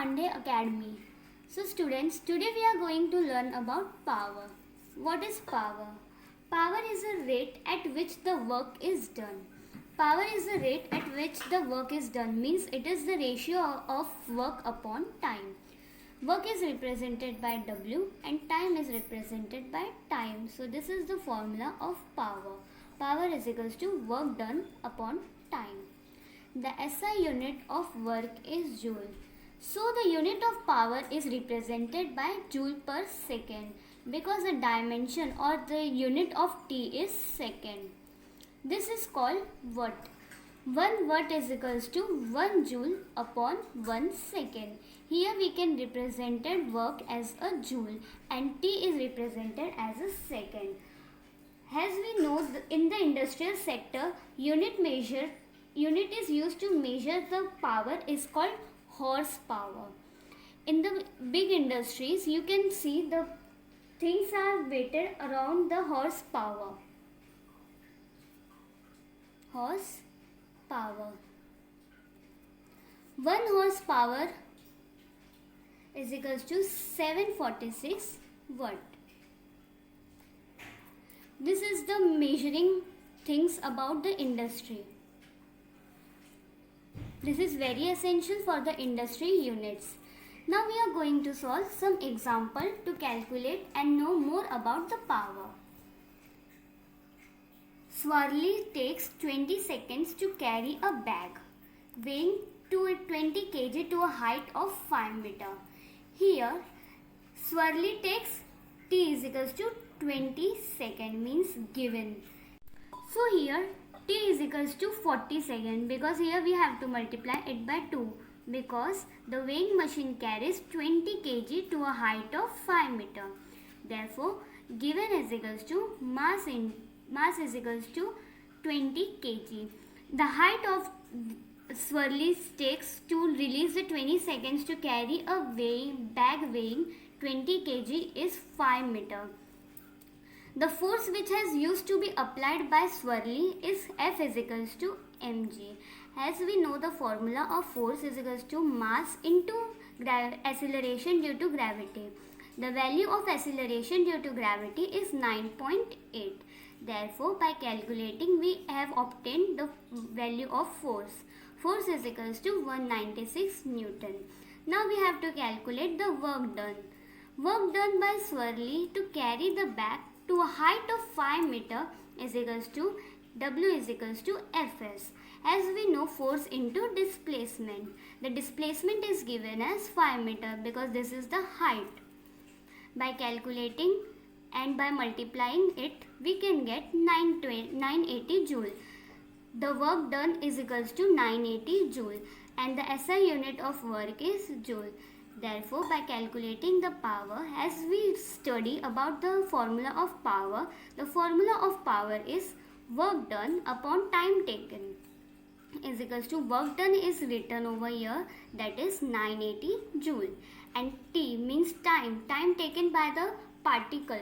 Pandey Academy. So students, today we are going to learn about power. What is power? Power is a rate at which the work is done. Power is the rate at which the work is done, means it is the ratio of work upon time. Work is represented by W and time is represented by time. So this is the formula of power. Power is equals to work done upon time. The SI unit of work is joule. So the unit of power is represented by joule per second because the dimension or the unit of T is second. This is called watt. 1 watt is equals to 1 joule upon 1 second. Here we can represent work as a joule and T is represented as a second. As we know, in the industrial sector, unit is used to measure the power is called horsepower. In the big industries, you can see the things are weighted around the horsepower. Horsepower. 1 horsepower is equals to 746 watt. This is the measuring things about the industry. This is very essential for the industry units. Now we are going to solve some example to calculate and know more about the power. Swirly takes 20 seconds to carry a bag weighing 20 kg to a height of 5 meter. Here, Swirly takes T is equals to 20 seconds means given. So here T is equals to 40 seconds because here we have to multiply it by 2 because the weighing machine carries 20 kg to a height of 5 meter. Therefore, given is equals to mass is equals to 20 kg. The height of Swirly takes to release the 20 seconds to carry a bag weighing 20 kg is 5 meter. The force which has used to be applied by Swirly is F is equals to mg. As we know, the formula of force is equals to mass into acceleration due to gravity. The value of acceleration due to gravity is 9.8. Therefore, by calculating, we have obtained the value of force. Force is equals to 196 Newton. Now we have to calculate the work done. Work done by Swirly to carry the bag to a height of 5 meter is equals to W is equals to Fs. As we know, force into displacement. The displacement is given as 5 meter because this is the height. By calculating and by multiplying it, we can get 980 joule. The work done is equals to 980 joule and the SI unit of work is joule. Therefore, by calculating the power, as we study about the formula of power, the formula of power is work done upon time taken is equals to work done is written over here, that is 980 joule, and T means time taken by the particle,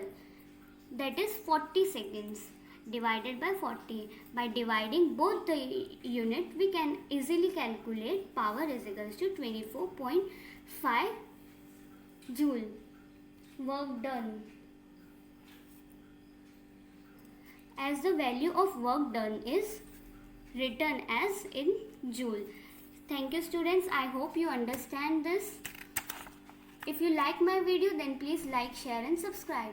that is 40 seconds divided by 40. By dividing both the unit, we can easily calculate power is equals to 24.5 joule. Work done. As the value of work done is written as in joule. Thank you students. I hope you understand this. If you like my video, then please like, share and subscribe.